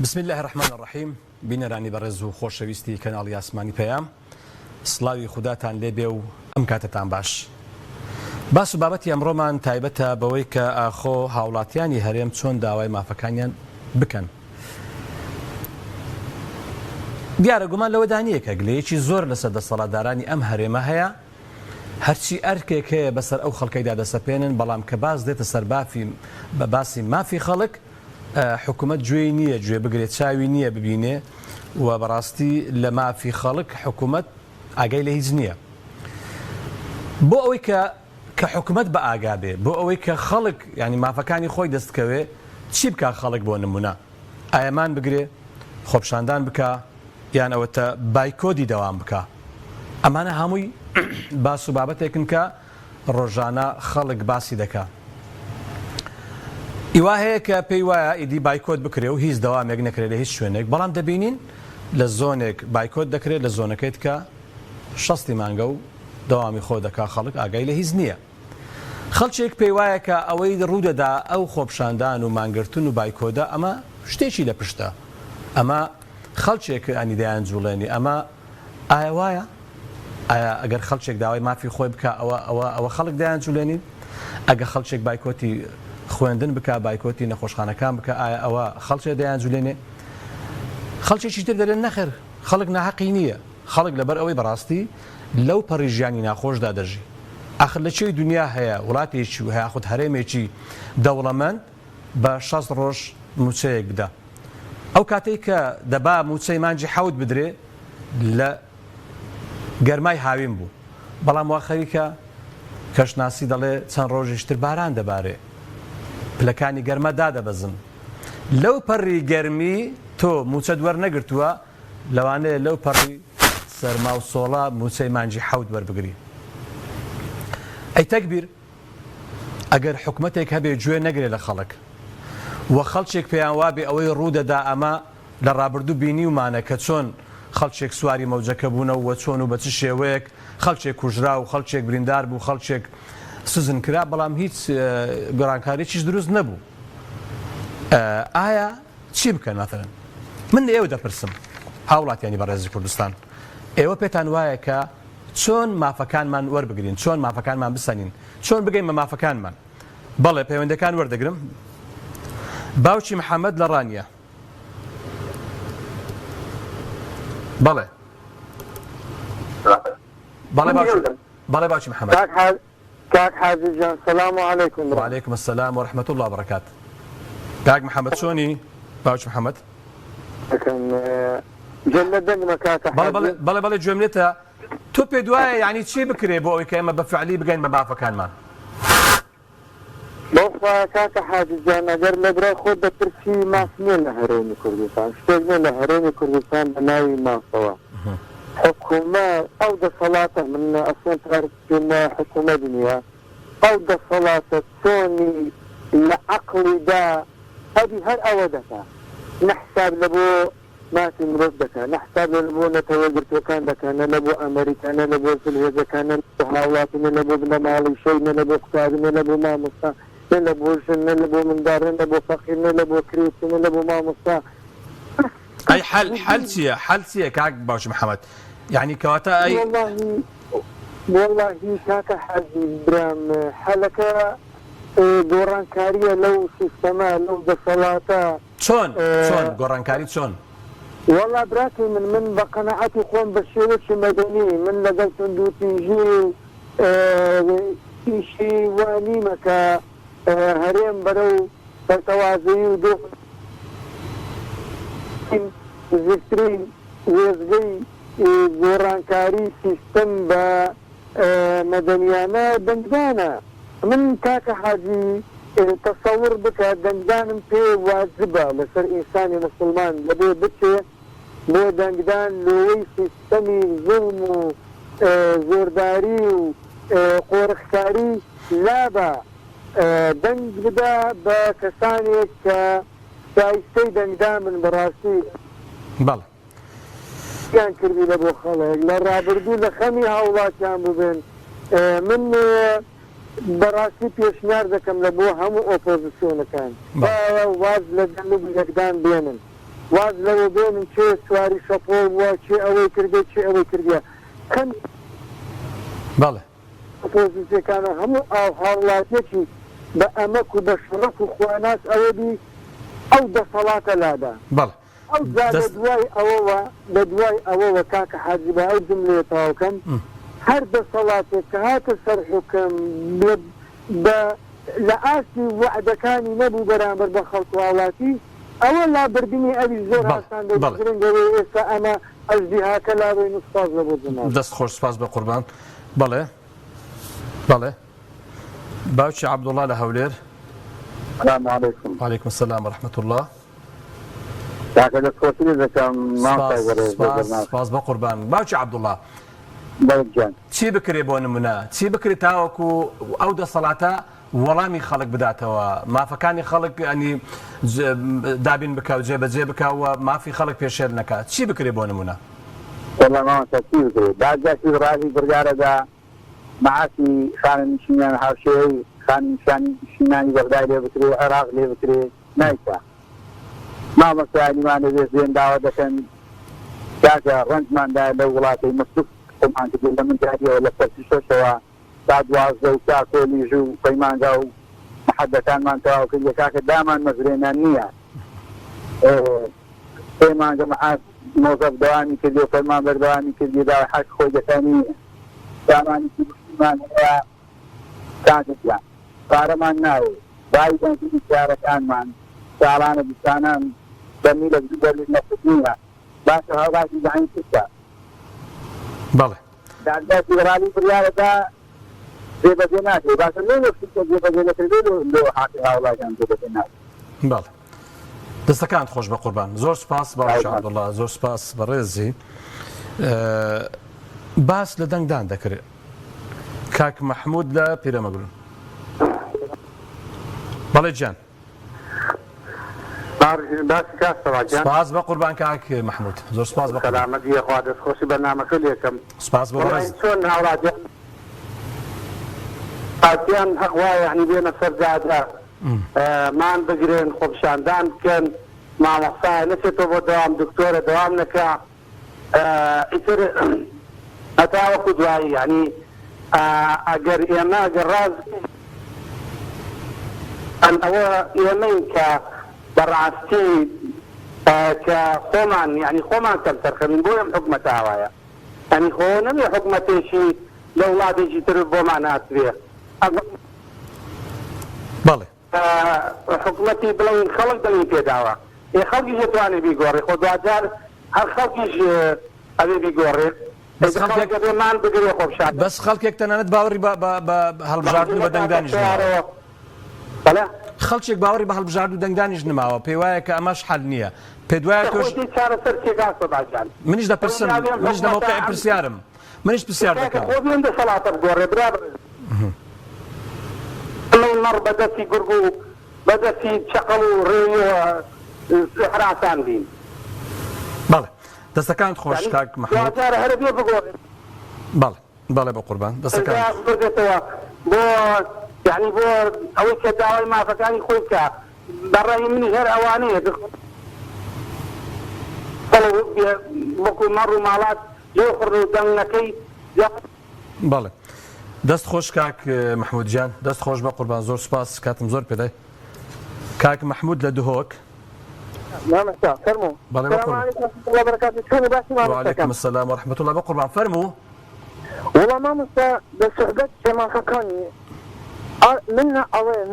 بسم الله الرحمن الرحیم بینەرانی بەڕێز و خۆشەویستی کەناڵی ئاسمانی پەیام، سڵاوی خوداتان لێبێ و ئەم کاتتان باش. باس و بابەتی ئەمڕۆمان تایبەتە بەوەی کە ئاخۆ هاوڵاتیانی هەرێم چۆن داوای مافەکانیان بکەن. دیارە گومان لەوەدانیە کە گلەیەکی زۆر لەسەر دەسەڵاتدارانی ئەم هەرێمە هەیە، هەرچی ئەرکێک هەیە بەسەر ئەو خەڵکەیدا دەسەپێنن، بەڵام کە باس دێتە سەر بە باسی مافی خەڵک، حکوومەت گوێی نییە گوێ بگرێت، چاوی نییە ببینێ و بەڕاستی لە مافی خەڵک حکوومەت ئاگای لە هیچ نییە. بۆ ئەوەی کە حکوومەت بە ئاگا بێ، بۆ ئەوەی کە خەڵک ینی مافەکانی خۆی دەستکەوێ، چی بکە خەڵک بۆ نمونە؟ ئایەمان بگرێ، خۆپشاندان بکە، یان ئەوەتە بایکۆدی دەوام بکە. ئەمانە هەمووی باس و بابەتێکن کە ڕۆژانە خەڵک باسی دەکا. ئیوا هەیە کە پێی وایە ئیدی بایکۆت بکرێ و هیچ دەوامێک نەکرێت لە هیچ شوێنێک، بەڵام دەبینین لە زۆنێک بایکۆت دەکرێت، لە زۆنەکەیت کە 60 مانگە و دەوامی خۆ دەکا، خەڵک ئاگای لە هیچ نییە. خەڵکێک پێی وایە کە ئەوەی ڕوودەدا ئەو خۆپشاندان و مانگرتن و بایکۆدا ئەمە شتێکی لە پشتە، ئەمە خەڵکێک ئەنی دەیان جوڵێنی، ئەمە ئایا وایە؟ ئایا ئەگەر خەڵکێک داوای مافی خۆی بکە ئەوە خەڵک دەیان جوڵێنین؟ ئەگە خەڵکێک بایکۆتی خوێندن بکە، بایکۆتی نەخۆشخانەکان بکە، ئایا ئەوە خەڵکێک دەیان جوڵێنێ؟ خەڵکێکی تر دەرێن نەخێر، خەڵک ناحەقی نییە، خەڵک لەبەر ئەوەی بەڕاستی لەو پەڕیژیانی ناخۆشدا دەژی. ئاخر لە چێی دنیا هەیە وڵاتێکی و هەیە خودت هەرێمێکی دەوڵەمەند بە 60 ڕۆژ موچەیەک بدە. ئەو کاتێک کە دەبا موچەی مانجی حەوت بدرێ لە گەرمای هاوین بوو، بەڵام وا خەریکە کەشناسی دەڵێ چەند ڕۆژیشتر باران دەبارێ، پلەکانی گەرمە دادەبەزن. لەو پەڕی گەرمی تۆ موچەت وەرنەگرتووە، لەوانەیە لەو پەڕی سەرما و سۆڵا موچەی مانجی حەوت وەربگری. ئەی تەکبیر، ئەگەر حکومەتێک هەبێ گوێ نەگرێت لە خەڵک و خەڵکێک پێیان وابێ ئەوەی ڕوودەدا ئەمە لە ڕابردوو بینی ومانە کە چۆن خەڵکێک سواری مەوجەکە بوونەوە و چۆن و بە چ شێوەیەک خەڵکێک کوژرا و خەڵکێک بریندار بوو، خەڵکێک سزن کرا، بەڵام هیچ گۆڕانکارییەکیش دروست نەبوو. ئایا چی بکەن؟ مەثەڵەن من ئێوە دەپرسم، هاوڵاتیانی بەڕێزی کوردستان، ئێوە پێتان وایە کە چۆن مافەکانمان وەربگرین، چۆن مافەکانمان بسەنین، چۆن بگەین بە مافەکانمان؟ بەڵێ پەیوەندەکان وەردەگرم. باوکی محەممەد لە ڕانیە. بەڵێ بەڵێ باوکی محەممەد. کاک حاجی جان، سلام علیکم. وعلیکم السلام ورحمة الله وبركاته. کاک محەممەد چۆنی؟ باوکی محەممەد بەڵێ گوێم لێتە. تۆ پێ دوایە یعنی چی بکرێ بۆ ئەوەی کە ئێمە بەفعلی بگەین بە مافەکانمان؟ بۆخوا کاکە حاجی جان، ئەگەر لە برای خۆت دەپرسی ماف نییە لە هەرێمی کوردستان، شتێک نییە لە هەرێمی کوردستان بە ناوی مافەوە. حکومەت ئەو دەسەڵاتە، من ئەسڵەن تارکێنە حکومەت نییە، ئەو دەسەڵاتە چۆنی لە عەقڵیدا هەبی هەر ئەوە دەکا، نەحساب لە بۆ مافی مرۆڤ دەکا، نەحساب لە بۆ نەتەوەگرتوەکان دەکا، نە لە بۆ ئەمریکا، نە لە بۆ سلهێزەکان، نە لە بۆ هاوڵاتی، نە لە بۆ بنەماڵی شەی، نە لە بۆ قوتابی، نە لە بۆ مامۆستا، نە لە بۆ ژن، نە لە بۆ منداڵ، نە لە بۆ فەقیر، نە لە بۆ کرێچی، نە لە بۆ مامۆستا. ئەی حەل چییە؟ حەل چییە کاک باوکی محەممەد؟ یعنی کەواتە ئەی وەڵڵاهی کاکە حاجی برام، حەلەکە گۆڕانکاریە لەو سیستەمە، لەو دەسەڵاتە. چۆن گۆڕانکاری چۆن؟ وەڵا براکی من بە قەنەعەتی خۆم بە شێوەی مەدەنی، من لەگەڵ سندوتیژی ئیشی وانیمە کە هەرێم بەرەو بەتەوازەیی و دۆ زیاترین وێزگەی گۆڕانکاری سیستەم بە مەدەنیانە دەنگدانە. من کاکە حاجی تەسەور بکە دەنگدانم پێ واجبە لەسەر ئینسانی موسڵمان، لەبێ بچێ بۆ دەنگدان لەوەی سیستەمی زوڵم و زۆرداری و قۆرخکاری لابە، دەنگ بدا بە کەسانێک کە شایستەی دەنگدان من بەڕاستی بەڵێ یان کردی لە بۆ خەڵک لە ڕابردوو لە خەمی هاوڵاتیان ببن. من بەڕاستی پێشنیار دەکەم لە بۆ هەموو ئۆپۆزیسیۆنەکان واز لە جەنوب یەکدان بێنن، واز لەوە بێنن چێ سواری شەپۆ وە چێ ئەوەی کردێ چێ ئەوەی کردە کەم بەڵێ ئۆپۆزیسیەکانە هەموو ئاو هاوڵاتێکی بە ئەمەک و بە شڕەف و خواناس ئەوەبی ئەو دەسەڵاتە لادا بەڵێ ئەو لە دوای ئەوەوە لە دوای ئەوەوە کاکە حاجی بە ئەو جملێ تاوکەم هەر دەسەڵاتێک کە هاتە سەر حکم لە ئاستی وعدەکانی نەبوو بەرامبەر بە خەڵک و وڵاتی ئەوە لابردنی ئەوی زۆر ئاسان دەگرنگەوەی ئێستا ئەمە ئەژدیهاکە لاوەی نوسپاس لە بۆ جناب دەست خۆش سپاس بە قوربان بەڵێ بەڵێ باوکی عەبدوڵڵا لە هەولێر السلام عليكم وعليكم السلام ورحمة الله کاکە دەستخۆشی دەکەم سپاس بە قوربان باوکی عەبدوڵڵا بەڵگیان چی بکرێ بۆ نمونە چی بکرێ تاوەکو ئەو دەسەڵاتە وەڵامی خەڵک بداتەوە مافەکانی خەڵک ئەنی دابین بکە و جێبەجێ بکەوە مافی خەڵک پێشێر نەکات چی بکرێ بۆ نمونە وەڵاماوەسەتی بکرێت داگاتی ڕازی بڕیارەدا معاسی خانەنشینیان هاوشێوەی خانەنشینانی بەغدای لێ بکرێ عێراق لێ بکرێ نایکا مامەسایلیمان لەبێ زێن داوا دەکەن کاکە ڕەنجماندا لە وڵاتی مەسلوب خۆمان کردو لە من جاریەوە لە سەرسی شۆشەوە تا دوازدە و تا کۆلیژ و پەیمانگا و محەدەکانمان تەواو کردی کاکە دامان مەزرێنان نییە پەیمانگە مەعاس مۆزەف دەوامی کردی و فەرمان بەردەوامی کردی داوای حەق خۆی دەکەنی دامانی کوردستان هەیە کاکەیان پارەمان ناوێ بایدان کردی سیارەکانمان ساڵانە بیستانان دەمی لە بەرلین نەفت نییە باشە هەڵاتی زعین کردە بەڵێ دادگای فێدرالی بڕیارەدا جێبەجێ ناکرێت باشە لێ لەشتە جێبەجێ نەکردێت لۆ حاقی هاوڵاتیان جێبەجێ ناکرێت بەڵێ دەستەکانت خۆش بە قوربان زۆر سپاس باوکی عەبدوڵڵا زۆر سپاس بە ڕێزی باس لە دەنگدان دەکرێت کاک مەحموود لە پیرەمەگرون بەڵێ گیان سپاس بە قوربان کاک مەحموود زۆر سپاس بە سەلامەتی خوا دەستخۆشی بەرنامەکە لێکەم سپاس بە ڕێز چۆن هاوڵاتیان هاوڵاتیان حەق وایە یعنی بێنە سەر جادە مان بگرێن خۆپیشاندان بکەن مامۆستا نەچێتەوە بۆ دەوام دکتۆرە دەوام نەکا ئیتر هەتاوەکو دوایی یعنی ئەگەر ئێمە ئەگەر ڕاز ئەوە ئێمەین کە بەڕاستی کە خۆمان یعنی خۆمان کەم سەرخەوین بۆ ئەم حکومەتە هاوایە یعنی خۆ نەبێ حکومەتێکی لە وڵاتێکی تر بۆمان هاتوێ بەڵێ حکومەتی بڵین خەڵک دڵی پێداوە خەڵکیش دەتوانێت بیگۆڕێ خۆ دوجار هەر خەڵکیش ئەوێ بیگۆڕێت مان بگرێ خۆپشان بەس خەڵکێک تەنانەت باوەڕی بە هەڵبژاردن بە دەنگدانیش خەڵکێک باوەڕی بە هەڵبژارد و دەنگدانیش نماوە پێی وایە کە ئەمەش حەل نییە پێ دوایە منیش دەپرسم منیش لە مۆقعی پرسیارم منیش پرسیار دەکەم مەڕ بەدەستی گورگ و بەدەستی چقەڵ و ڕێوە حراسان بین بەڵێ دەستەکانت خۆش کاک مەحموود هەرە بێ بگۆڕێت بەڵێ بەڵێ بە قوربان دەستەکان بێتەوە بۆ یعنی بۆ ئەوەی کە داوای مافەکانی خۆی بکە بەڕێی منی هەر ئەوانەیە وەکو مەڕ و ماڵات لێ خوڕ و دەنگەکەی بەڵێ دەست خۆش کاک مەحموود جان دەست خۆش بە قوربان زۆر سپاس کاتم زۆر پێدای کاک مەحموود لە دهۆک بەڵێ بە قوربان وعەلەیکم السەلام وەرەحمەتوڵڵا بە قوربان فەرموو وڵا مامۆستا بە سوحبەت شەماخەکانی من ئەڵێن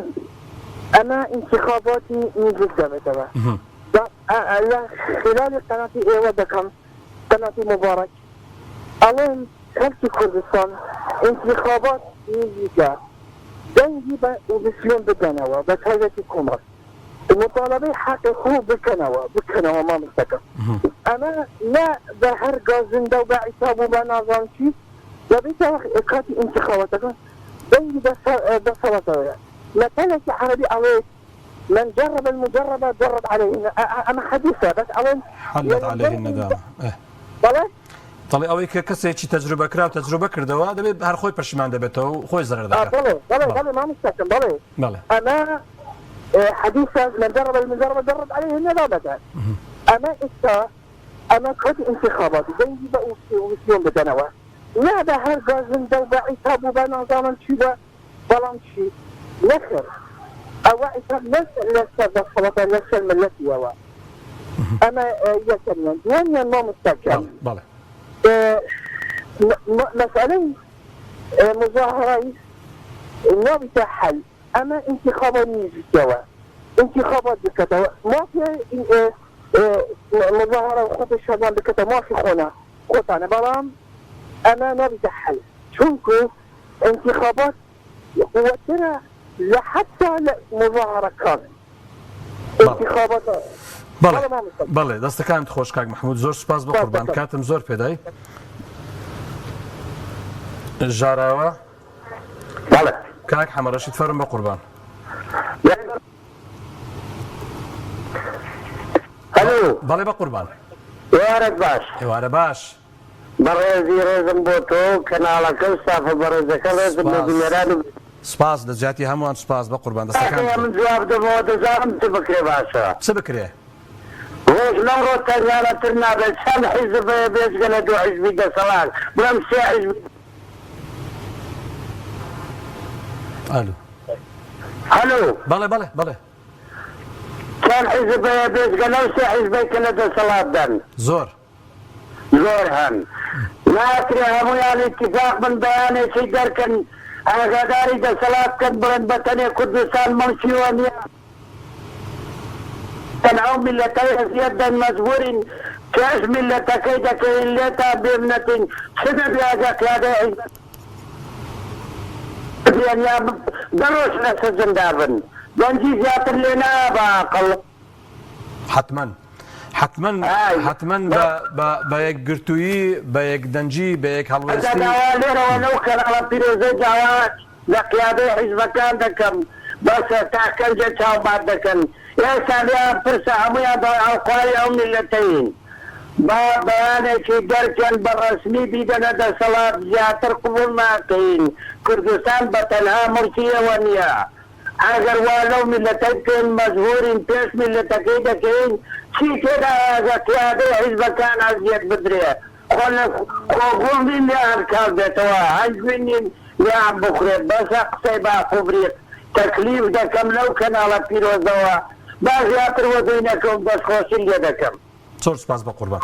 ئەمە انتخاباتی نزیک دەبێتەوە لە خلالی قەناتی ئێوە دەکەم قەناتی مبارەک ئەڵێن خەڵکی کوردستان انتخابات نزیکە دەنگی بە ئوبسیۆن بگەنەوە بە تایبەتی کۆمەڵ مطالبەی حەقی خۆ بکەنەوە مامۆستاکە ئەمە نە بە هەر گازندە و بە عیساب و بە نازان چی دەبێتەوە کاتی انتخاباتەکە دنجي بصوته مثلا في عربي أويس من جرب المجربة جرب عليه أنا حديثة بس أوين حلت عليه الندامة طلع أوي كسيتشي تجربة كراو تجربة كردوا دبي هر خوي برشمان دبته خوي زرر دكا طلع ما مستكن طلع أنا حديثة من جرب المجربة جرب عليه الندامة أما إستا أما كود انتخابات زي بأوسيون بدنوا لا ده هر جازن دو بعثاب وبنظام شيء بلان شيء نخر أو عثاب لسه بالصلاة لسه الملتي يوا أما يكمل يعني النوم السكن بله مسألة مظاهرة ما بتحل أما انتخابات نيجي جوا انتخابات بكتوا ما في مظاهرة وخط الشباب بكتوا ما في خونه خط أنا برام أما ما بتحل شونكو انتخابات وترى لحتى مظاهرة كامل انتخابات بله دەستەکانت خۆش کاک محمود زۆر سوپاس بە قوربان کاتم زۆر پێدای ژاراوە کاک حەمەڕەشید فەرم بە قوربان بەڵێ بە قوربان وارد باش ئێوارە باش بەڕێزی ڕێزم بۆ تۆ کەناڵەکە و سافە بەڕێزەکە ڕێزم بۆ بینەران سپاس لە جیاتی هەمووان سپاس بە قوربان دەستەکان من جواب دەمەوە دەزانم چ بکرێ باشە چ بکرێ ڕۆژ لەڕۆ تەنیانەتر نابێت چەند حیزب بێزگە لە دوو حیزبی دەسەڵات بڵم سێ حیزبی ئالو هەلو بەڵێ بەڵێ بەڵێ چەند حیزب بێزگە لەو سێ حیزبەی کە لە دەسەڵات دەن زۆر زۆر هەن ناکرێ هەمویان ئیتیفاق بن بەیانێکی دەرکەن ئاگاداری دەسەڵات کەن بڵێن بەتەنێ کوردستان مەڵکیوە نییە تەنها میلەتەی هەزیەت دەن مەجبورین کەش میلەتەکەی دەکەین لێتا بێبنەتین چ دەبێ ئاگاکرادەی حیزب دەڕۆژ لە سەجندا بن گەنجی زیاتر لێ نایە بە عەقڵ حتما بە یەکگرتوویی بە یەکدەنجی بە یەک هەڵوێستی لێرەوە لەو کەناڵە پیرۆزەی داوا لە قیادەی حیزبەکان دەکەم بەسە تاکەنجە چاوبات دەکەن ئێستا لیان پرسە هەمویان بە ئەڵقوای ئەو میلەتەین با بەیانێکی دەرکەن بە ڕەسمی بیدەنە دەسەڵات زیاتر قبوڵ ناکەین کوردستان بە تەنها مڵکیەوە نییە ئەگەر وا لەو میلەتەی بکەین مەجبورین پێش میلەتەکەی دەکەین چی تێدا ئەگە قیادەی حیزبەکان ئەزیەت بدرێ خۆگوڵین لیان کار بێتەوە هەنجوینین لیان بخورێت بەسە قسەی باخوبریق تەکلیف دەکەم لەو کەناڵە پیرۆزەوە با زیاتر وەزەینەکەم دەستخۆشی لێ دەکەم زۆر سپاس بە قوربان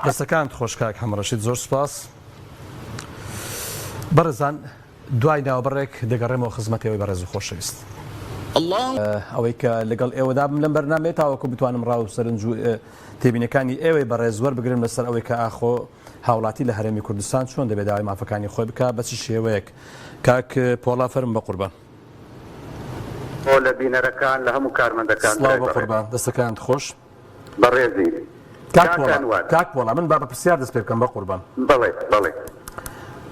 دەستەکانت خۆش کاک حەمەڕەشید زۆر سپاس بەڕێزان دوای ناوبەڕێک دەگەڕێمەوە خزمەتەوەی بەڕێز و خۆشەویست ئەوەی کە لەگەڵ ئێوەدا بم لەم بەرنامەیە تاوەکو بتوانم ڕاو سەرنج و تێبینەکانی ئێوەی بەڕێز وەربگرم لەسەر ئەوەی کە ئاخۆ هاوڵاتی لە هەرێمی کوردستان چۆن دەبێت داوای مافەکانی خۆی بکە بە چ شێوەیەک کاک پۆڵا فەرم بە قوربان لە بینەرەکان لە هەموو کارمەندەکان بە قوربان دەستەکانت خۆش بەڕێزی کاک پۆڵا من با بە پرسیار دەست پێ بکەم بە قوربان بەڵێ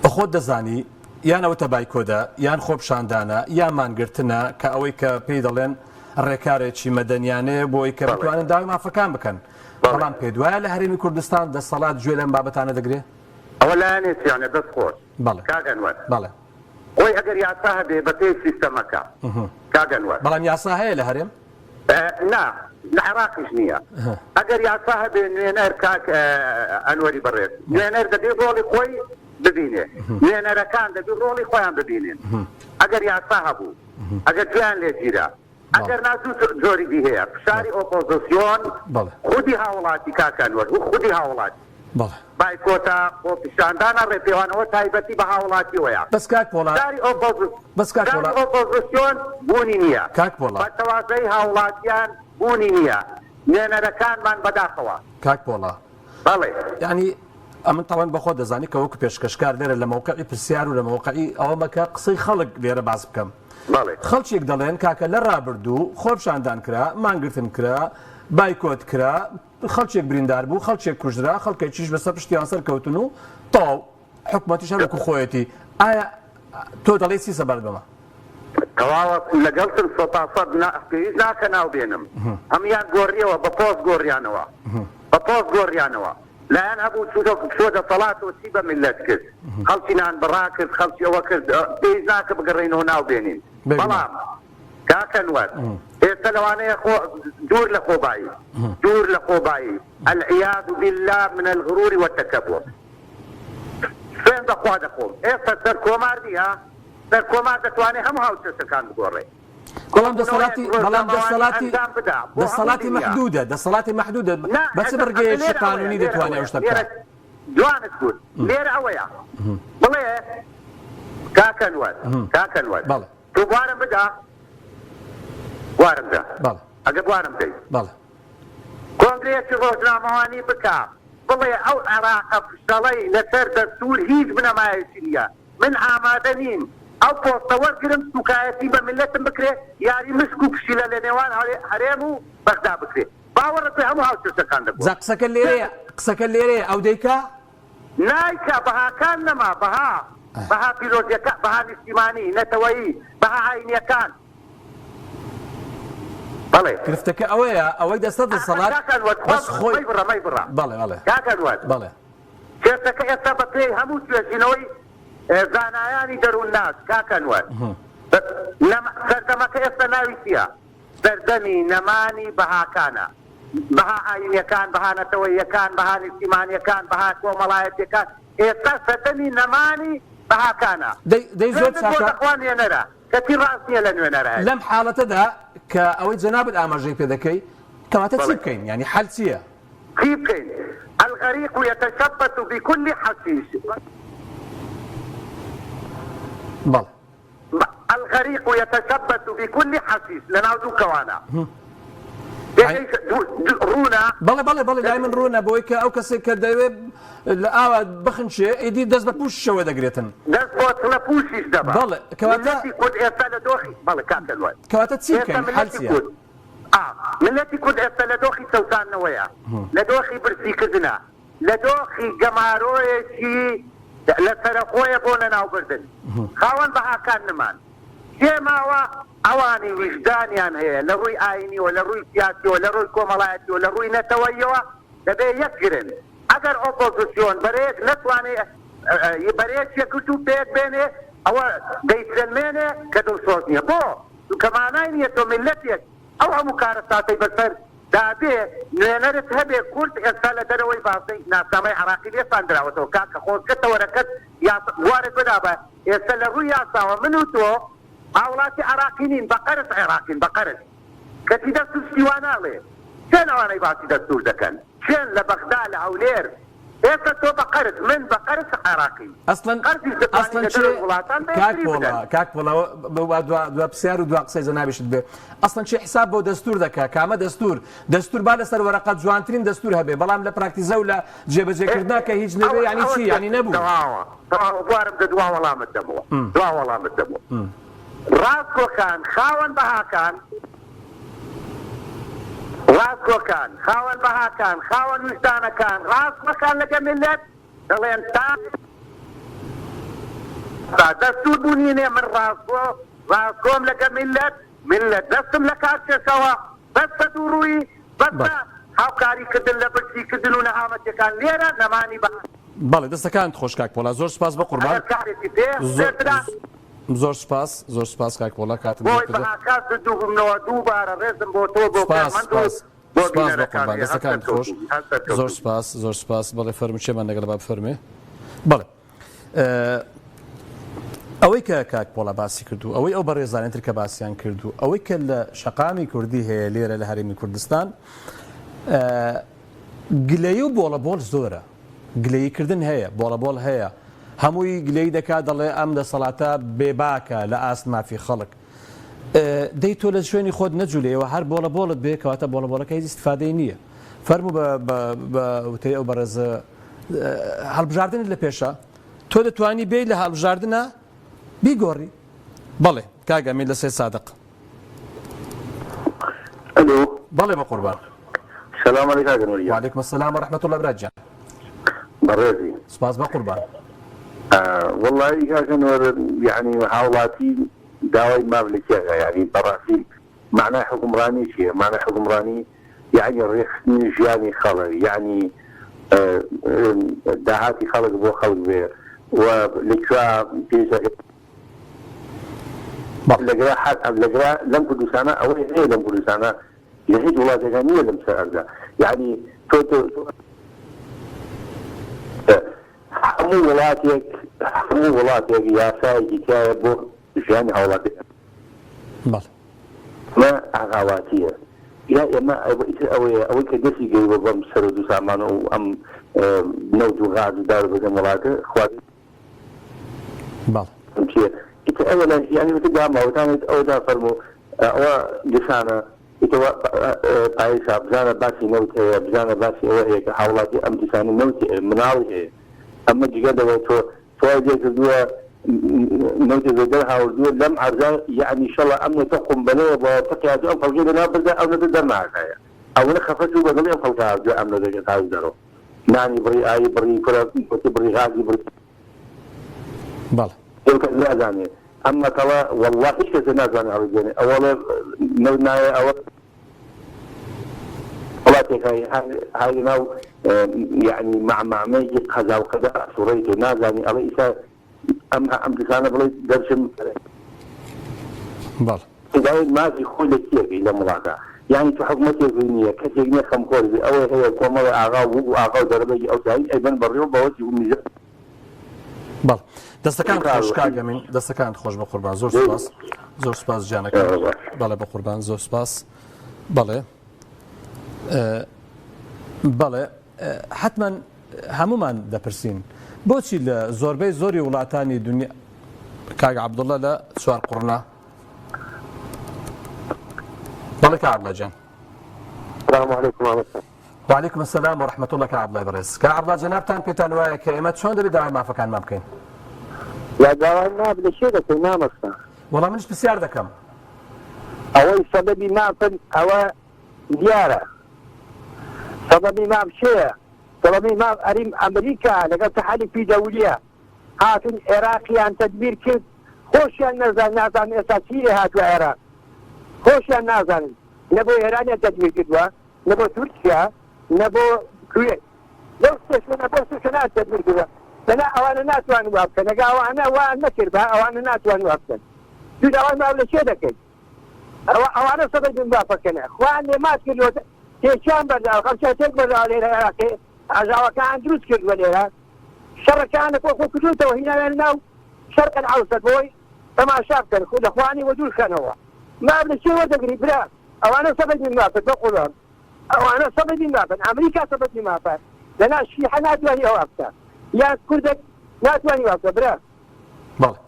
بەخۆت دەزانی یان ئەوە تەبایکۆدا یان خۆپشاندانە یان مانگرتنە کە ئەوەی کە پێی دەڵێن ڕێکارێکی مەدەنیانەیە بۆی کە بتوانن داوای مافەکان بکەن بەڵام پێ دوایە لە هەرێمی کوردستان دەسەڵات گوێ لەم بابەتانە دەگرێت ئەوە لایەنێتیانە دەست خۆش کاگەنوەر بەڵێ خۆی ئەگەر یاسا هەبێ بە پێی سیستەمەکە کاگەنوەر بەڵام یاسا هەیە لە هەرێم نا لە عێراقیش نییە ئەگەر یاسا هەبێ نوێنەر کاک ئەنوەری بەڕێز نوێنەر دەبێت ڕۆڵی خۆی ببینێ نوێنەرەکان دەبێت ڕۆڵی خۆیان ببینێن ئەگەر یاسا هەبوو ئەگەر تویان لێگیرە ئەگەر ناتوو زۆریبی هەیە فشاری ئۆپۆزیسیۆن خودی هاوڵاتی کاکەنوەر و خودی هاوڵاتی بایکۆتا بۆ پیشاندانە ڕێپێوانەوە تایبەتی بە هاوڵاتیەوەیە بەس کاک پۆڵا ئۆپۆزیسیۆن بوونی نییە کاک پۆڵا بە تەوازەی هاوڵاتیان بوونی نییە نوێنەرەکانمان بەداخەوە کاک پۆڵا بەڵێ یعنی ئەمن تاوان بەخۆ دەزانی کە وەکو پێشکەشکار لێرە لە مەوقعی پرسیار و لە مەوقعی ئەوە مەکە قسەی خەڵک لێرە باز بکەم خەڵکێک دەڵێن کاکە لە ڕابردوو خۆپشاندان کرا مانگرتن کرا بایکۆت کرا خەڵکێک بریندار بوو خەڵکێک کوژرا خەڵکێکیش بەسەر پشتیان سەر کەوتن و تەواو حکومەتیش هەر وەکو خۆیەتی ئایا تۆ دەڵێ چی سەبەر بەمە تەواوە لەگەڵتن سەتاسەد پێویست ناکە ناوبێنم هەمیان گۆڕیەوە بە پۆست گۆڕیانەوە بە پۆست گۆڕیانەوە لایەن هەبوو چۆ دەسەڵات و چی بە میلەت کرد خەڵکی نان بڕا کرد خەڵکی ئەوە کرد پێویست ناکە بگەڕێنەوە ناوبێنین بەڵام كاكنوات السلوانية دور لخوباي دور لخوباي العياذ بالله من الغرور والتكبر فين بقوا دخوم سركومار دي ها سركومار دتواني هم هاوسس كان بقوري بەڵام دەسەڵاتی محدودة دەسەڵاتی محدودة بەچ بەرگەیەکی قانونی دەتوانێت ئەو شتە بکات جوانت بوون لێرە ئەوەیە بڵێ کاکەنوەر بەڵێ تۆ بوارم بدا بوارم دا بەڵێ ئەگە بوارم دەی بەڵێ کۆنگرێسی ڕۆژنامەوانی بکە بڵێ ئەو عێراقە فشەڵەی لەسەر دەستور هیچ بنەمایەکی نییە من ئامادە نیم ئەو پۆستە وەرگرم سوکایەتی بە ملەتم بکرێ یاری مشک و پشیلە لە نێوان هەرێم و بەغدا بکرێ باوەڕە پێ هەموو هاوسەرچەکان دەبوو قسەکە لێرەیە ئەو دەیکا نایکە بەهاکان نەما بەها پیرۆزیەکان بەها نیشتیمانی نەتەوەیی بەها ئاینیەکان بەڵێ گرفتەکە ئەوەیە ئەوەی دەستە دەسەڵات بەس خۆی بڕەمەی بڕە بەڵێ بەڵێ کاکەنوەر بەڵێ کێسەکە ئێستا بەپێی هەموو توێژینەوەی زانایانی دەروون ناس کاکەنوەر سەردەمەکە ئێستا ناوی چییە سەردەمی نەمانی بەهاکانە بەها ئاینیەکان بەها نەتەوەییەکان بەها نیشتیمانیەکان بەها کۆمەڵایەتیەکان ئێستا سەردەمی نەمانی بەهاکانە دەی زۆر چاکە نوێنەرە کەتی ڕاست نییە لە نوێنەرە لەم حاڵەتەدا کە ئەوەی جەنابەت ئاماژەی پێ دەکەی کەواتە چی بکەین ینی حەل چییە؟ چی بکەین؟ الغەریق يتشبث بكل حشيش بەڵێ الغريق يتشبث بكل حشيش لناو دوو كوانا رونا بەڵێ لای من ڕوونە بۆی کە ئەو کەسێک کە دەوێت لە ئاوا بخنچێ ئیدی دەست بە پوششەوە دەگرێتن دەست بۆ لە پوشیش دەبا بەڵێ کەواتە کورد ئێستا لە دۆخی بەڵێ کاکەلوان کەواتە چی بکەین حەل چییە؟ ملەتی کورد ئێستا لە دۆخی سەوتانەوەیە لە دۆخی برسیکردنە لە دۆخی گەمارۆیەکی لە سەرخۆیە بۆ لەناوبردن خاوەن بەهاکان نمان تێماوە ئەوانی ویژدانیان هەیە لە ڕووی ئاینیەوە لە ڕووی سیاسیەوە لە ڕووی کۆمەڵایەتیەوە لە ڕووی نەتەوەییەوە دەبێ یەکگرن ئەگەر ئۆپۆزیسیۆن بەرێک نەتوانێت بەرێکێکوت و پێک بێنێ ئەوە دەیسلمێنێ کە دڵسۆز نییە بۆ کەمانای نییە تۆ ملەتێک ئەو هەموو کارە ساتەی بەسەر دابێ نوێنەرت هەبێ کورد ئێستا لە دەرەوەی باسی ناسنامەی عراقی لێساندراوەتەوە کاکە خۆزگەتە وەرەکەت وارد بدابە ئێستا لە ڕووی یاساوە من و تۆ هاوڵاتی عراقی نین بەقەرز عێراقین بەقەرز کەتی دەستور سیواناڵێ چێن ئەوانەی باسی دەستور دەکەن چێن لە بەغدا لە هەولێر ئێستا تۆ بەقەرز من بەقەرز عێراقی کاک پۆڵەوە دو پرسیار و دو قسەی جەنابیشت بێ ئەسڵەن چی حساب بۆ دەستور دەکا کامە دەستور با لەسەر وەرەقەت جوانترین دەستور هەبێ بەڵام لە پراکتیزە و لە جێبەجێکردنا کە هیچ نەبێ یعنی چی ینی نەبوو بوارم دە دوا وەڵامت دەمەوە ڕاستکۆکان خاوەن بەهاکان ڕاستکۆکان خاوەن بەهاکان خاوەن ویژدانەکان ڕاستکۆکان لەگە ملەت دەڵێن تا دەستور بوونینێ من ڕاستکۆم لەگە ملەت دەستم لە کارچێکەوە بەستە دووڕووی بەستە هاوکاریکردن لە برسیکردن و نەهامەتەکان لێرە نەمانی بەڵێ دەستەکانت خۆش کاک پۆڵا زۆر سپاس بە قوربان زۆر سپاس کاک پۆڵا کاتم دووبارە ڕێزم بۆ تۆ بۆ سپاس بە قوربان دەستەکانت خۆش زۆر سپاس بەڵێ فەرمو چێمان لەگەڵ با بفەرمێ بەڵێ ئەوەی کە کاک پۆڵا باسی کردو ئەوەی ئەو بەڕێزانێتر کە باسییان کردو ئەوەی کە لە شەقامی کوردی هەیە لێرە لە هەرێمی کوردستان گلەی و بۆڵەبۆڵ زۆرە گلەییکردن هەیە بۆڵەبۆڵ هەیە هەمووی گلەی دەکات دەڵێ ئەم دەسەڵاتە بێباکە لە ئاست مافی خەڵک دەی تۆ لە شوێنی خۆت نەجوولەوە هەر بۆڵەبۆڵت بێ کەواتە بۆڵەبۆڵەکە هیچ استفادەی نییە فەرموو بە وتەی ئەو بەڕێزە هەڵبژاردنت لە پێشە تۆ دەتوانی بێی لە هەڵبژاردنە بیگۆڕی بەڵێ کاگەمی لە سێ سادق بەڵێ بە قوربان سلام علیکم وعلیکم السلام ورحمة الله وبركاته بەڕێزی سپاس بە قوربان والله كانوا يعني محاولاتي داوي مملكة يعني براسي معناه حكمراني شيء معناه حكمراني يعني ريخني جاني خلق يعني داهاتي خلق بو خلق به ولكوا لەگرا لەم کوردستانە ئەوەی هەیە لەم کوردستانە لە هیچ وڵاتێکان نییە لەم سەردا یعنی تۆ هەموو وڵاتێک یاسایەکی تایە بۆ ژیانی هاوڵاتێک مە ئاغاواتیە یا ئێمە ئەوەی کە دەستی گەیوە بەم سەر و دوو سامانە و ئەم نەوت و غاز و دار بەدەم وڵاتە خواردن ئیتر ئەوە یعنی وتە داماوەتانێت ئەوەدا فەرموو ئەوە گشانە ئیتەوە پایسا بزانە باسی نەوت هەیە بزانە باسی ئەوە هەیە کە هاوڵاتی ئەم دیسانی نەوتی مناڵی هەیە ئەمە جگە دەوێت تۆ توای کردووە نەوتی زۆر هاوردووە لەم عەرزە یعنی شەڵە ئەم نێتە قومبەلەیە بۆ تەقیات ئەم فەوجە لەناو بردە ئەو نەدە دەرناکایە ئەوەنە خەفەت و بەدڵی ئەم خەوتە هاوردووە ئەم نەدەگە تاوی دەڕۆ نانی بڕی ئاوی بڕی کورە بڕی غازی بڕی نازانێ ئەمە کەڵە وەڵڵا هیچ کەسە نازانێ ئەوەی ئەوەڵێ نەوت نایە ئەوە وڵاتێکایی هاوی ناو یعنی معمامەیەکی قەزا و قەدا سوڕەی تۆ نازانی ئەڵێ ئیسا ئەم دیسانە بڵێ دەرچم داوێت مازی خۆی لە کێکەی لە وڵاتە یعنی تو حکومەتێک نییە کەسێک نییە خەمخۆربی ئەوەی هەیە کۆمەڵی ئاغا و ئاغا و دەرەبەی ئەوسایی ئەیبەن بەڕێوە بەوەسی و میزە دەستەکان خۆش کاگەمین دەستەکان خۆش بە قوربان زۆر سوپاس زۆر سوپاس جانەکە بەڵێ بە قوربان زۆر سوپاس بەڵێ حتمما هەمومان دەپرسین بۆچی لە زۆربەی زۆری وڵاتانی دنیا کاگ عەبدوڵڵا لە چوار قوڕنا بەڵێ کاگ عەبدوڵڵا جان السلام عليكم ورحمة الله. وعليكم السلام ورحمة الله کاگ عەبدوڵڵا بەڕێز کاگ عەبدوڵڵا جەنابتان پێتان وایە کە ئێمە چۆن دەبێت داوای مافەکان مان بکەین لا داوای ماف لە شێ دەکەین نامەستا وەڵام منش پرسیار دەکەم ئەوەی سەبەبی مافن ئەوە دیارە سەبەبی ماف شەیە سەبەبی ماف ئەریم ئەمریکا لەگەڵ تەحەلیفی دەولیە هاتن عێراقیان تەدبیر کرد خۆشیان نازان ئێستا چیرێ هاتووە عێراق خۆشیان نازانن نە بۆ ئێرانیان تەدبیر کردووە نە بۆ تورکیا نە بۆ کوێت لەو شتێشمە بۆ سوشەنات تەدبیر کردووە لەنا ئەوانە ناتوان وا بکەن ئەگە ئەوانە وان نەکرد بە ئەوانە ناتوان وا بکەن دوو ئەوان ماو لە شێ دەکەین ئەوانە سەبەی بمباپەکەنە خوان لێمات کردوە تێکیان بەرداوە خەمچە تێک بەرداوە لێرە عێراقی ئاژاوەکان دروست کردووە لێرە شەڕەکانە کۆ کردوتەوە هینایان ناو شەرق العەوسەط بۆی تەماشا بکەن لەخوانی وەدوور خەنەوە ماو لە شێ وەردەگری برا ئەوانە سەبەی بمباپەن بەقوڵان ئەوانە سەبەی بمباپەن ئەمریکا سەبەی بمباپەن لەنا شیحە ناتوانی ئەوە بکەن یا کوردێک ناتوانانی وابکە برا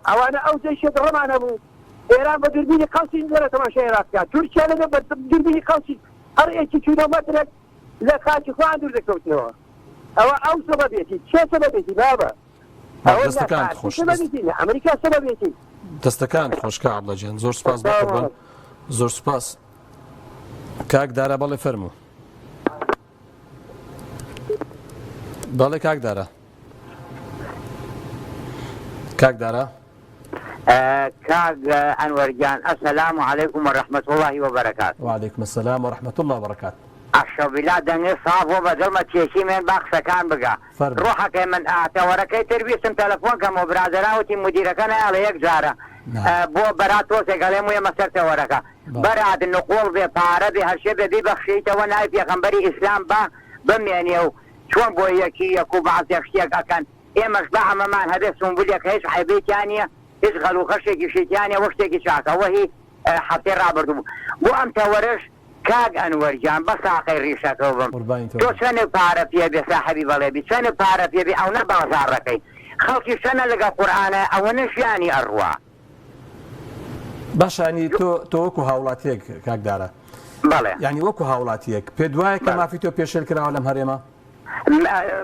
ئەوانە ئەو جێشێت ڕەمانە بوو ئێران بە دووربینی قەوسی وەرە تەماشا عێراقیان تورکیا لەگە بە دووربینی قەوسی هەر یەکی کیلۆمەترێک لە خاکی خۆیان دوور دەکەوتنەوە ئەوە ئەو سەبەبێتی چێ سەبەبێتی بابە دەستەکان خۆش ئەمریکا سەبەبێتی دەستەکان خۆش کاگ عەبدوڵڵا جان زۆر سوپاس بە قوربان زۆر سوپاس کاک دارە بەڵێ فەرموو بەڵێ کاک دارە کاک دارە كاغ أنور جان السلام عليكم ورحمة الله وبركاته. وعليكم السلام ورحمة الله وبركاته. الشبيلات دنيا صافو بدل ما تشيشي من باقسة كان بقى روحك من أعتوركي تربيسم تلفون كمو برادراوتي مديرة كان على يكجارة بو براتو سيقاليمو يمسرت وركا براد النقول بطارة بهالشي ببخشيته ونايف يخنبري إسلام با بميانيو شون بو يكي يكو بعض يخشيك أكان إيمش بقى ممان هذا سنبوليك هيش حيبي تانية اشغلوا خشيكي شي تانية وشتيكي شاكا وهي حتى رابردو بو أمتا ورش كاغ أنور جان بس آخر ريشة توبم تو سنة بارا فيها بصاحبي بلبي سنة بارا فيها بي أو نبع زاركي خلقي سنة لقى قرآن أو نشياني أروى باش يعني تو وكو هاولاتيك كاغ دارا بله يعني وكو هاولاتيك بيدواي كما في تو بيشل كرا ولا مهريما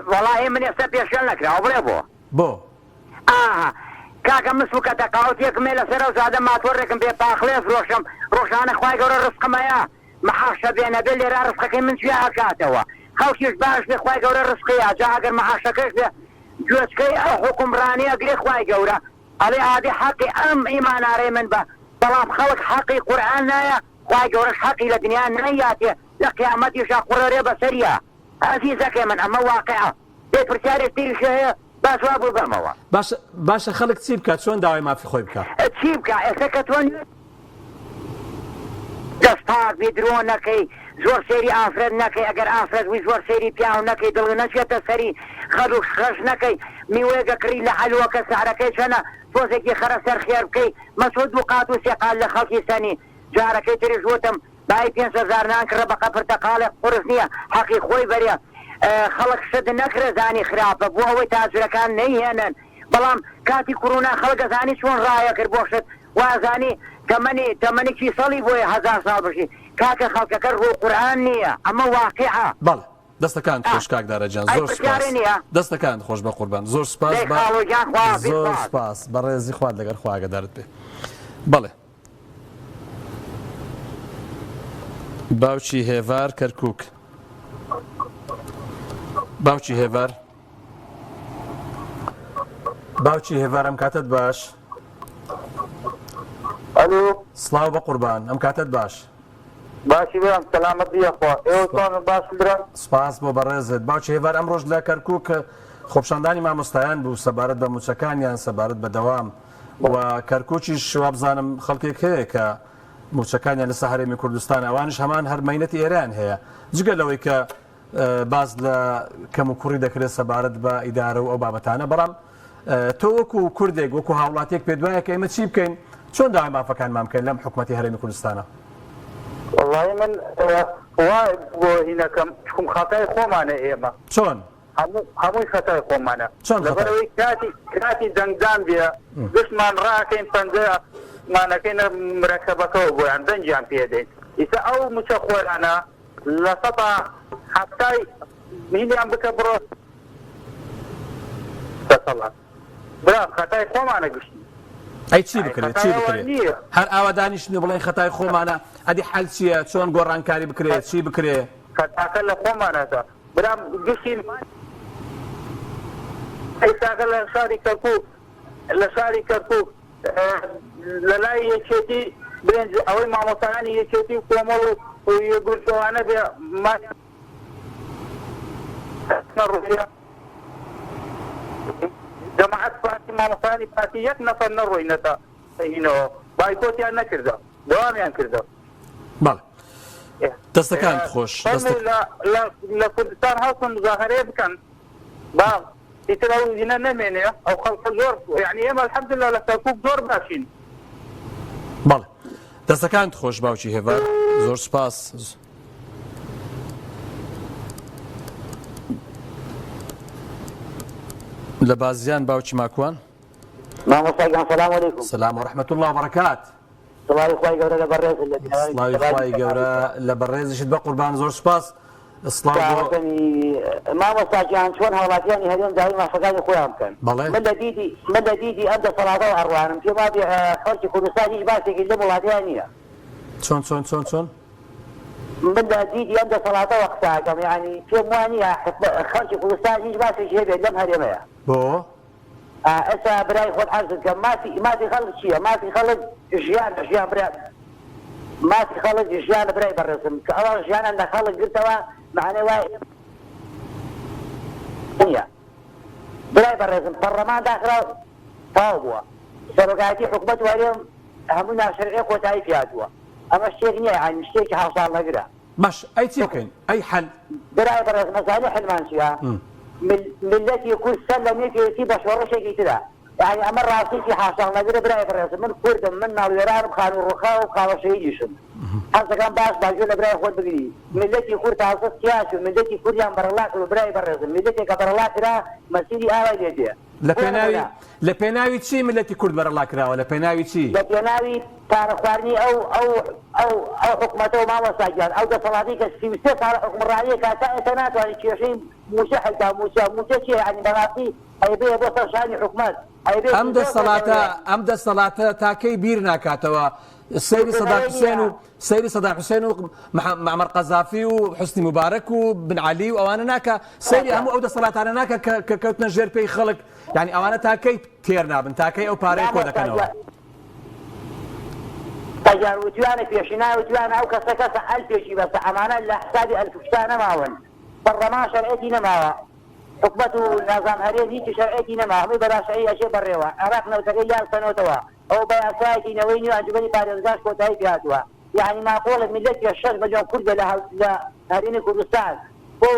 والله من يستا بيشل نكرا وبريبو بو كاكا مسوكا تقاوتيك ميلا سرو زادة ما توركم بي باخليف روشان اخواي قولوا رزق مايا محاشا بينا بيلي را رزقك من شوية كاتوا خوشيش باش بي اخواي قولوا رزقيا جا اقر محاشا كش بي جوزكي حكم راني اقري اخواي قولوا علي هادي حقي ام ايمان عري من با بلام خلق حقي قرآن نايا اخواي قولوا حقي لدنيا نياتي لقيامتي شا قراري بسريا عزيزك من اما واقعة بيت برسالة تيري شهية باش وا بوو بەمەوە باشە خەڵک چی بکات چۆن داوای مافی خۆی بکات چی بکە ئێستا کە تۆ دەستپاک بی درۆ نەکەی زۆر سێری ئافرەت نەکەی ئەگەر ئافرەت وی زۆر سێری پیاو نەکەی دڵ نەچێتە سەری خەد و خەش نەکەی میوەیەکە کڕی لە حەلوەکە سعرەکەی چەنە تۆزێکی خەرە سەر خێر بکەی مەسعود و قات و سێقال لە خەڵکی سەنی جارەکەی تریش وتم بای 500,000 نان کڕە بەقە پرتەقاڵێک قورس نییە حەقی خۆی بەرێ خەڵک شت نەکرە زانی خراپە بۆ ئەوەی تاجرەکان نەیهێنن بەڵام کاتی کورونا خەڵکە زانی چۆن ڕایە کرد بۆ شت وازانی تەمەنێکی سەڵی بۆیە 1000 ساڵ بشی کاکە خەڵکەکە ڕوو قورئان نییە ئەمە واقعە بەڵێ دەستەکان خۆش کاکدارەجان زۆر سپاس دەستەکان خۆش بە قوربان زۆر سپاس زۆر سپاس بە ڕێزی خوارد لەگەر خواگەدارت بێ بەڵێ باوکی هێوار کەرکووک باوکی هێوار باوکی هێوار ئەم کاتت باش ئەلو سڵاو بە قوربان ئەم کاتت باش باشی برام سەلامەتی خوا ئێوەتان باش برام سپاس بۆ بەڕێزت باوکی هێوار ئەمڕۆژ لە کەرکووک خۆپشاندانی مامۆستایان بوو سەبارەت بە موچەکانیان سەبارەت بە دەوام و کەرکووکیش شوا بزانم خەڵکێک هەیە کە موچەکانیان لە هەرێمی کوردستان ئەوانش هەمان هەر مەینەتی ئێران هەیە جگە لەوەی کە باز لە کەم و کوڕی دەکرێت سەبارەت بە ئیدارە و ئەو بابەتانە بەڵام تۆ وەکو کوردێک وەکو هاوڵاتێک پێ دوایە کە ئێمە چی بکەین چۆن داوای مافەکانمان بکەین لەم حکوومەتی هەرێمی کوردستانە والله من وای بۆ هینەکەم چکم خەتای خۆمانە ئێمە چۆن هەمووی خەتای خۆمانە چۆن لەبەرەوەی کاتی دەنگدان بێ گشتمان ڕاکەین پەنجەمانەکەینە مرەکەبەکەەوە بۆیان دەنجیان پێدەین ئیسا ئەو موچە خۆرانە لە سەدا هەفتای میلیان بکە بڕۆ برا خەتای خۆمانە گشتی ئەی چی بکرێت چی بکرێت هەر ئاوادانیشتنی بڵێن خەتای خۆمانە ئەدی حەل چییە چۆن گۆڕانکاری بکرێت چی بکرێت خەتاکە لە خۆمانەتە برام گشتی ئەیساکە لە شاری کەرکووک لە لای یەکێتی برنج ئەوەی مامۆستایانی یەکێتی و کۆمەڵ و گورتەوانە بێ ڕوویە جەماعەت پارتی مامۆستایانی پارتی یەک نەفەر نەڕۆینەتە هینەوە بایکۆتیان نەکردە دەوامیان کردە بەڵێ دەستەکان خۆش لە کوردستان هەڵسن مزاهرەیە بکەن با ئیتر ئەو هینە نەمێنێ ئەو خەڵکە زۆر یعنی ئێمە الحەمدولله لە کەرکووک زۆر باشین بەڵێ دەستەکانت خۆش باوکی هێوار زۆر سپاس لە بازیان باوکی ماکوان مامۆستاگان سەلام عەلەیکوم سەلام و ڕەحمەت الله وبەرەکات سڵاوی خوای گەورە لە بەڕێز سڵاوی خوای گەورە لە بەڕێزیشت بە قوربان زۆر سپاس مامۆستاگیان چۆن هاوڵاتیانی هەرێم داوای مافەکانی خۆیان بکەن من لە دیدی ئەم دەسەڵاتەوە ئەڕوانم پێم وابێ خەڵکی کوردستان هیچ باسێکی لەم وڵاتیان نییە چۆن من لە دیدی ئەم دەسەڵاتەوە قساکەم یعنی پێم وانییە خەڵکی کوردستان هیچ باسێکی هەبێت لەم هەرێمەیە بۆ ئێستا برای خۆت عەرزت کەم ماسی خەڵک چییە ماسی خەڵک ژیان برای ماسی خەڵک ژیانە برای بەڕێزم کە ئەوە ژیانە لە خەڵک گرتەوە معنی وای برای بەڕێزم پەرلەمان داخرا تاو بووە سەرۆکایەتی حکوومەت وارێ هەموو ناشرعی کۆتایی پیاتووە ئەمە شتێک نییە یعنی شتێکی هاوساڵ نەگرە باش ئەی چی بکەین ئەی حەل برای بەڕێزم مەزانی حلمان چییە ملەتی کورد سەر لە نێکێتی بە شۆڕشێکی ترە یعنی ئەمە ڕاستێکی هاوساڵ نەگرە برای بەڕێزم من کوردم من ناوێرانم خان و ڕووخا و قاوەشەیدیشم حەزەکان باش باگوێ لە برای خۆت بگری ملەتی کورد تازە سیاسی و ملەتی کوردیان بەرەڵا کرد برای بەڕێزم ملەتێکە بەرەڵا کرا مەسیری ئاوای لێدێ لە پێناوی چی ملەتی کورد بەرەڵا کراوە لە پێناوی چی لە پێناوی پارەخواردنی ئەو حکوومەتەوە مامۆستاگیان ئەو دەسەڵاتی کە 33 ساڵ حکومڕانیە کاتا ئێستا ناتوانێت کێشەی موچە حەلتا موچە چیە یعنی بەڕاستی ئەیبێ بۆ سەرشانی حکوومەت ئەم دەسەڵاتە تاکەی بیر ناکاتەوە سەیری سەدام حوسێن و معمەر قەزافی و حوسنی مبارەک و بن عەلی و ئەوانە ناکە سەیری هەموو ئەو دەسەڵاتانە ناکە کە کەوتنە ژێر پێی خەڵک یعنی ئەوانە تاکەی تێر نابن تاکەی ئەو پارەی کۆ دەکەنەوە تەجار وتوانە پێشینای وتوانە ئەو کەسە ئەلفێکی بەسە ئەمانە لە حسابی ئەلفشتا نەماون بەڕەما شەرعەتی نەماوە حکومت و نظام هەرێم هیچ شەرعێتی نەما هەمووی بەراشایی ئەشێ بەڕێوە عێراق نەوتەکەی یاسەنەوەتەوە ئەو بە یاسایەکی نەوەی نوێ ئەنجومەنی پارێزگاش کۆتایی پێهاتووە یعنی ماقۆڵە میلەتی 6 ملیۆن کوردە لە هەرێمی کوردستان بۆ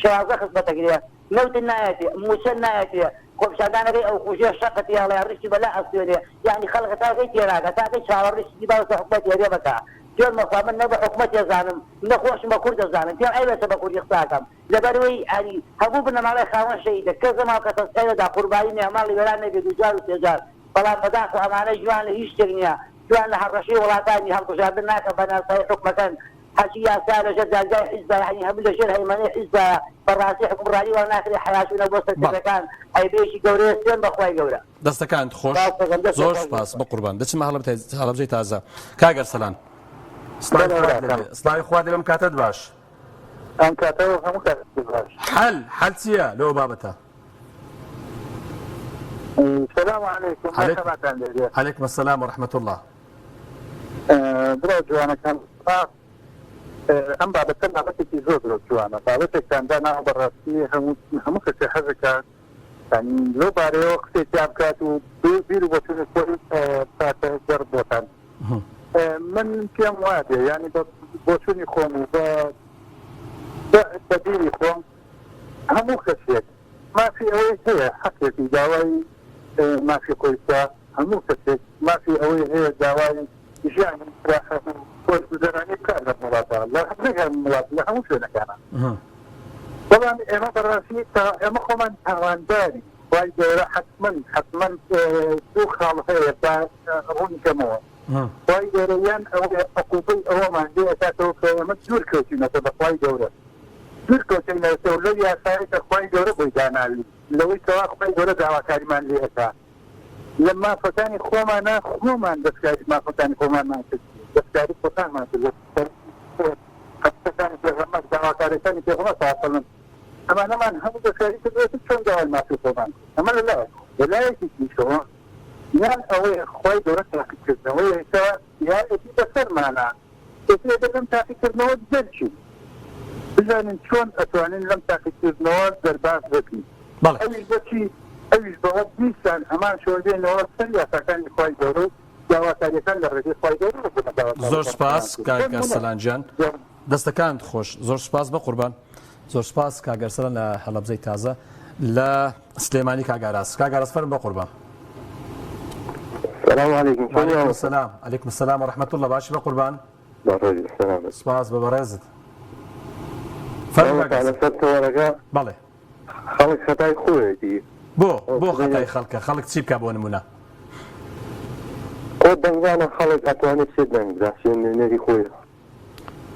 16 خزمەتەگرێ نەوت نایەتێ موچە نایەتێ خۆپیشاندانەکەی ئەو خوژێ شەقەتی هەڵەیە ڕشتی بەلا ئەستێنێ یعنی خەڵک تاکەی تێراکە تاکەی چاوەڕشتی باوەسە حکومەت هێرێ بکە جۆر مەخوا من نە بە حکومەت ێزانم نەخۆشم بە کورد دەزانم پێم ئەیبێتە بە کوردی قساکەم لەبەرەوەی ئەنی هەموو بنەماڵی خاوەن شەیدە کەس زەماو کە تەسقەیەدا قوربانی مێماڵی وێران نەبێت و جار و سێجار بەڵام بەداخ و ئەمانە جوان لە هیچ شتێک نییە جوان لە هەڕەشەی وڵاتانی هەڵبژاردن ناکە بە ناسایی حکومەکان حەجی یاسا لەژێر دادگای حیزبە یعنی هەموو لەژێر هەیمەنەی حیزبە بەڕاستی حکومڕانی وەرناکرێ حیاشونە بۆ سەرکردەکان ئەیبێشی گەورەیە سوێن بەخوای گەورە دەستەکانت خۆش زۆر سپاس بە قوربان دەچمە هەڵەبجەی تازە کاگەر سەلام سڵاوی خوا دەبێم کاتت باش ئەم کاتەوە هەموو کاتت باش حەل چییە لەوە بابەتە سلام علیکم علیکم السلام ورحمة الله برا جوانەکان ئەم بابەتە بابەتێکی زۆر جوانە بابەتێکتان دانا بەڕاستی هەموو کەسێ حەزەکات لەو بارەیەوە قسێکی بکات و بیر بۆ ساتە گەڕ بۆتان من پێم وادێ ینی بۆ چوونی خۆم و بە بیری خۆم هەموو کەسێک مافی ئەوەی هەیە حەقێکی داوای مافی خۆیستا هەموو کەسێک مافی ئەوەی هەیە داوای ژیانی راحەت و خۆشگوزەرانی بکات لە وڵاتە لە وڵات لە هەموو شوێنەکانە بەڵام ئێمە بەڕاستی تا ئێمە خۆمان تاوانداری وای گەورە حتمما دوو خاڵ هەیە تا ڕوونی کەمەوە وای گەورەیان عقوبەی ئەوەمان دێتاتەوە کە ئێمە دوور کەوتینەتە بەخوای گەورە دوور کەوتینەوە لەو یاسایی کە خوای گەورە بۆی داناوی لەوەی کەوا خوای گەورە داواکاریمان لێ ئەکا لە مافەکانی خۆمان دەستکاری مافەکانی خۆمان ناکرد دەستکاری خۆتانمان کرد حەقەکانی پێغەمبەر داواکاریەکانی پێغەمبەر ساڵن ئەمانەمان هەموو دەستکاری کردوێت چۆن داوای مافی خۆمان ئەمە لەلایەکی دیشەوە یان ئەوەی خوای گەورە تاقیکردنەوەی هێشتا یا ئەتی بەسەرمانە ئێستا لەم تاقیکردنەوە دەرچین بزانین چۆن ئەتوانین لەم تاقیکردنەوە دەرباز بکەین ئەویش بەچی ئەویش بەوە بیستان هەمان شۆردێنەوە سەر یاساکانی خوای گەورە داواکاریەکان لە ڕێگەی خوای گەورە زۆر سپاس کاگەر سەلانجان دەستەکانت خۆش زۆر سپاس بە قوربان زۆر سپاس کاگەر سەلان لە هەڵەبجەی تازە لە سلێمانی کاگاراس فەرم بە قوربان السلام عليكم. وعليكم السلام. عليكم السلام ورحمة الله. باشي بقربان. بارك السلام. سپاس ببرزت. فرق على ست ورقة. بله. خلق خطاي خويتي. بو خطاي خلق تسيب كابون منا. قدام أنا خلق أتواني سيدنا عشان نادي خويا.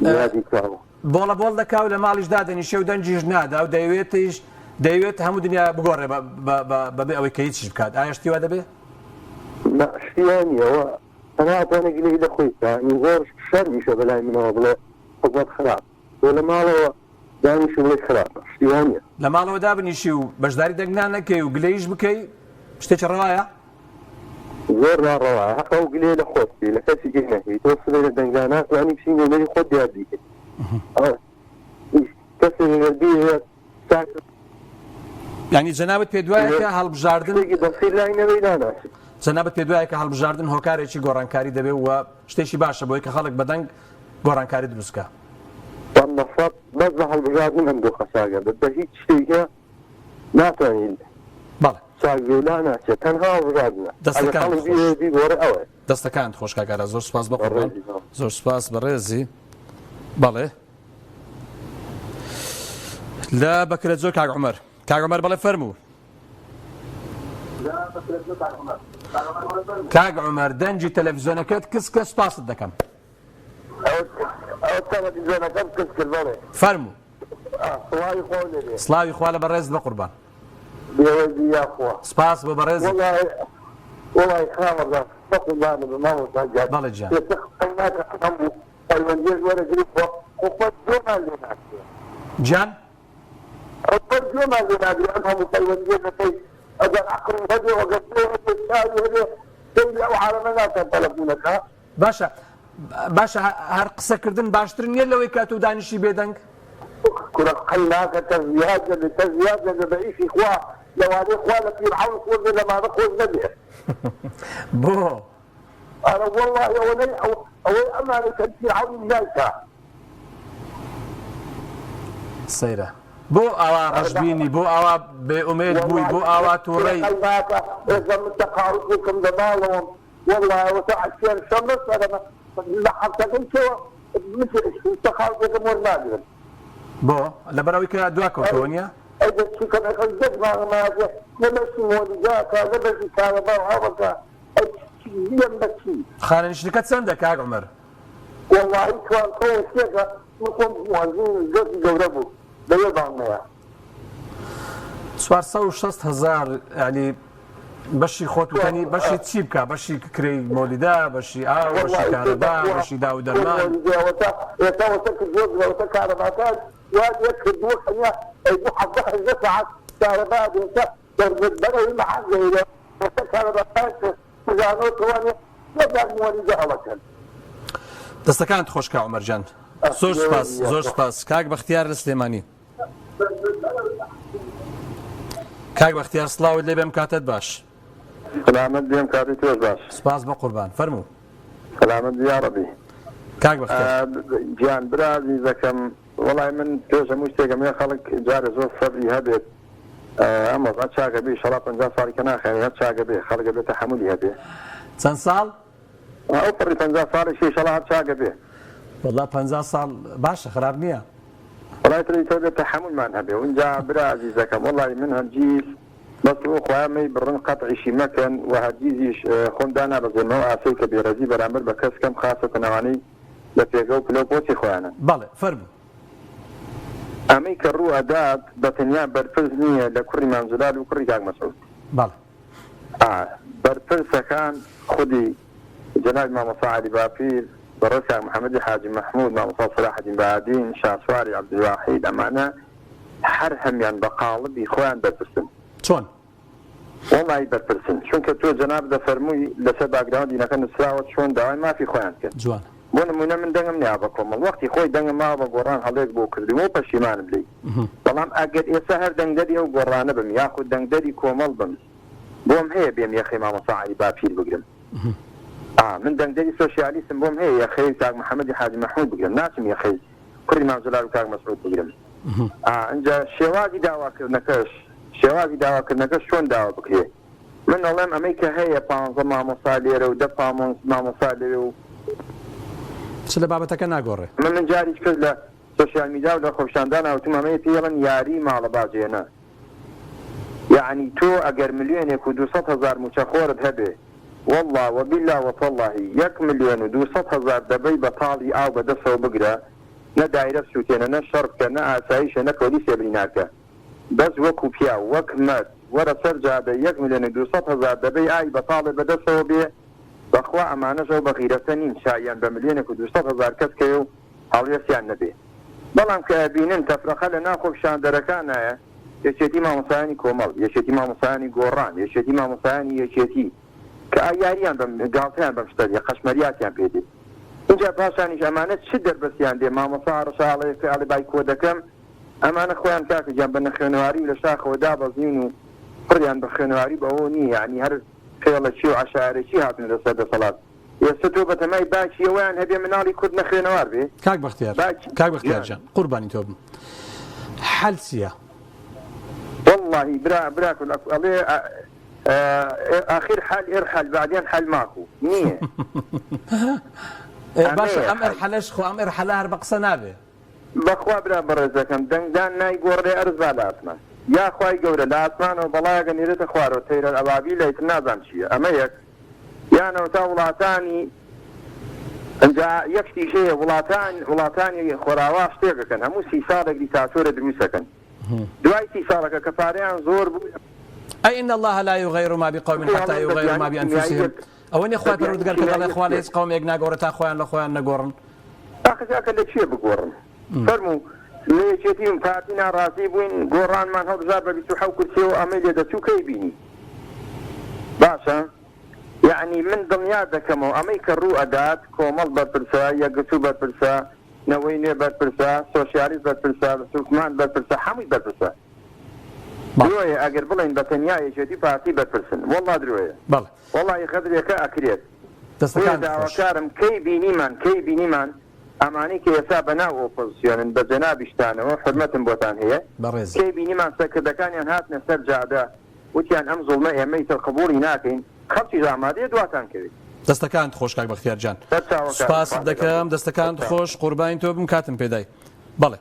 نادي كاو. بولا دكاو لما عليش دادني شو دنجيج نادا ودايوت هم الدنيا بقرب بأوي كيتش بكاد. عايشتي وهذا به؟ لا شتياني هو أنا أتواني قليل أخوي يعني غير شر يشوف بلاي منه بلا حكمت خراب ولا ما له داني شو بلاي خراب شتياني لما له دابني شو بجداري دقنانا كي وقليش بكي بشتيش الرواية غير الرواية حقا وقليل أخوتي لكاسي جينا هي توصل إلى دنقانات يعني بسيني مالي خود ياديك كسر البيئة ساكت يعني جنابت بيدوايك هالبجاردن بصير لا ينبي ناس جنابت پێدوایە کە هەڵبژاردن هۆکارێکی گۆڕانکاری دەبێت و شتێکی باشە بۆی کە خەڵک بەدەنگ گۆڕانکاری دروستکە. والنفط بس هەڵبژاردن هەم دوو خەساگە بە هیچ شتێکە ناتوانین بەڵێ چاکێلا ناچێت تەنها هەڵبژاردنە دەستەکانت خۆش کاکارە زۆر سپاس بە قوربان زۆر سپاس بە ڕێزی بەڵێ لە بەکرێت زۆر کاک عومەر بەڵێ فەرموو کاک عومەر دەنجی تەلەڤیزۆنەکەت کەس سپاست دەکەم فەرموو سڵاوی خوا لە بەڕێز بە قوربان سپاس بە بەڕێزی بەڵێ گیان گیان باشە هەر قسەکردن باشتر نییە لەوەی کات و دانیشی بێدەنگ كرة قيناك تزياد لبعيش إخوة لو هذه إخوة في العون خذ لما نقول نبيه بو أنا والله أولي أمانة في عون الناس سيرة بو أوا رجبيني بو أوا بأميد بوي بو أوا توري قيناك إذا من تقاربكم دمالهم والله وساعة كان شمس أنا لحظة كنت مثل تقاربكم والنادر بو لبراوي كان دواكو تونيا إذا كان أقصد ما نمشي مولدات هذا بس كان بعضها يمشي خانن شركة سندك يا عمر والله كان قوي كذا نقوم موازين جد جربوا بيضعنا سوار 160,000 يعني بشي خوت وثاني بشي تشيبكا بشي كري مولدة بشي بشي كهرباء بشي داو درمان يتوسك الجوز وتكهرباءات وهذا يكفي دوخنيا يبو حظها الزفعة كهرباء ينسى دربت بلا محل كهرباءات مزانو كواني يبقى مولدة أوكل دەستەکانت خۆشکە عومەرجان زۆر سپاس کاک بەختیار لە سلێمانی کاک بەختیار سڵاوت لێ بێم کاتت باش سلامت بێم کاتی تۆش باش سپاس بە قوربان فەرموو سلامت یاڕەبی کاک بەختیار گیان برا عزیزەکەم وەڵای من تۆش هەموو شتێکم هەیە خەڵک جارە زۆر سەبری هەبێت ئەمە هەر چاکە بێ شەڵا 50 ساڵی کە ناخەوێت هەر چاکە بێ خەڵکە بێتە حەمولی هەبێ چەند ساڵ؟ ئەو پڕی 50 ساڵی شەڵا هەر چاکە بێ والله 50 ساڵ باشە خراپ نییە وڵای تری تۆ بێتە حەمولمان هەبێ اونجا برا عزیزەکەم وەڵای من هەرگیز بەس بۆ خۆیانمەی بڕن قەتعیشی مەکەن و هەرگیزیش خۆم دانابەزێنەوە ئاسەی کە بێڕەزی بەرامبەر بە کەس کەم خاسەتە نەوانەی لە پێگە و پلە و پۆچی خۆیانن بەڵێ فەرموو ئەمەی کە ڕوو ئەدات بەتەنیا بەرپرس نییە لە کوڕی مامزلال و کوڕی کاک مەسعود بەڵێ بەرپرسەکان خودی جناب مامۆستا عەلی باپیر بەڕێز کاک محەممەدی حاجی مەحموود مامۆستا سەلاح الدین بەهادین شاسواری عەبدولواحید ئەمانە هەر هەمیان بە قاڵبی خۆیان بەرپرسن چۆن؟ وڵی بەرپرسن چونکە تۆ جەناب دەفەرمووی لەسەر باگراوند دینەکە نووسراوە چۆن داوای مافی خۆیان کرد جوان بۆ نمونە من دەنگم نیا بە کۆمەڵ وەختی خۆی دەنگم ماوە بە گۆڕان هەڵێک بۆ کردیەوە پەشیمانم لێ بەڵام ئەگەر ئێستا هەر دەنگدەری ئەو گۆڕانە بم یاخود دەنگدەری کۆمەڵ بم بۆم هەیە بێم یەخی مامۆستا عەلی باپیر بگرم من دەنگدەری سۆشیالیستم بۆم هەیە یەخەی کاک محەممەدی حاجی مەحموود بگرم ناچم یەخەی کوڕی مامزلال و کاک مەسعود بگرم اینجا شێوازی داواکردنەکە چۆن داوا بکرێ من ئەڵێم ئەمەی کە هەیە 15 مامۆستا لێرە و 10 مامۆستا لێرە و چ لە بابەتەکە ناگۆڕێ من جاریش کرد لە سۆشیال میدیا و لە خۆپشاندان هاوتم ئەمەیە پێڵن یاری ماڵە باجێنە یعنی تۆ ئەگەر ملیۆنێک و 200,000 موچەخۆرت هەبێ والله وبالله وتالله 1,200,000 دەبەی بەتاڵی ئاو بەدەستەوە بگرە نە دایرە سووتێنە نە شەڕکە نە ئاساییشە نە کۆلی سێبریناکە بەس وەکو پیا وەک مەرد وەرە سەر جادە 1,200,000 دەبەی ئای بەتاڵێ بەدەستەوە بێ بەخوا ئەمانەشەوە بە غیرەتە نین شایان بە 1,200,000 کەس کەوێ و هەڵوێستیان نەبێ بەڵام کە بینن تەفرەخە لە ناو خۆپشاندەرەکانایە یەکێتی مامۆستایانی کۆمەڵ یەکێتی مامۆستایانی گۆڕان یەکێتی مامۆستایانی یەکێتی کە ئایاریان گاڵتەیان بەم شتەریە قەشمەریاتیان پێدێت اینجا پاشانیش ئەمانە چ دەربەسیان دێ مامۆستا ڕەشاڵەیە کە ئەڵێ بای کۆ دەکەم ئەمانە خۆیان کاکەجیان بە نەخوێنەواری لە شاخەوە دابەزین و پڕیان بە خوێنەواری بەەوە نییە یعنی هەر فێڵەکی و عەشایەرێکی هاتن لەسەر دەسەڵات ئێستا تۆ بەتەمای باکی ئەویان هەبێ مناڵی کورد نەخوێنەوار بێ کاک بەختیار جان قوربانی تۆ بم حەل چییە؟ والله برا ئەڵێ آخر حال ارحل بعدين حل ماكو نية باشا ام ارحلش خو ام ارحل هر بقصة نابه بخوا برا برزكم دنگدان ناي قوري ارز بعد اسمان يا خواي قوري لا اسمان وبلاغ نيرت خوارو تير الابابيل يتنازم شيء اما يك يا نوتا ولاتاني انجا يكتي شيء ولاتاني خوراواش تيغكن همو سيسالك ديكتاتور دروسكن دواي سيسالك كفاريان زور أي إن الله لا يغير ما بقوم حتى يغيروا ما بأنفسهم أو إن إخوات برودقار كذا إخوان ليس قوم يجنا قورتا إخوان لإخوان نقورن أخذ لك شيء بقورن فرمو ليش يتيم فاتنا راسي بوين قوران من هذا زار بيسوحوا كل شيء وأميليا دسو كيبيني باشا يعني من ضمن كمو أميك الرؤى دات كومال برسا يقصو برسا نەوەی نوێ بەرپرسە سۆسیالیست بەرپرسە سوکمان بەرپرسە هەمووی بەرپرسە درۆیە ئەگەر بڵین بە تەنیا یەکێتی پارتی بەرپرسن وەڵا درۆیە بەڵێ وەڵی خەدرێکە ئەکرێت دەستەکان داواکارم کەی بینیمان ئەمانی کە ئێستا بەناو ئۆپۆزیسیۆنن بە جەنابیشتانەوە حرمەتم بۆتان هەیە بەڕێز کەی بینیمان سەرکردەکانیان هاتنە سەر جادە وتیان ئەم زوڵمە ئێمەی تر قبوڵی ناکەین خەڵکی ئامادەیە دواتان کەوێت دەستەکان خۆش کاک بەختیارجان سوپاس دەکەم دەستەکان خۆش قوربانی تۆ بم کاتم پێدای بەڵێ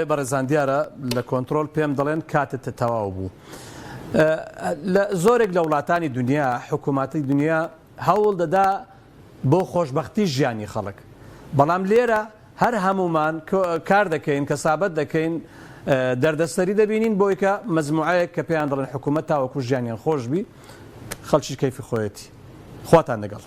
بەڕێزان دیارە لە کۆنتترۆل پێم دەڵێن کاتت تەواو بوو لە زۆرێک لە وڵاتانی دنیا حکوومەتی دنیا هەوڵ دەدا بۆ خۆشببختی ژیانی خەڵک بەڵام لێرە هەر هەمومان کار دەکەین کە سابەت دەکەین دەردەسەری دەبینین بۆی کە مەزموعەیەک کە پێیان دەڵێن حکوومەت تاوەکو ژیانیان خۆش بی خەڵکی کەیفی خۆیەتی خواتان لەگەڵ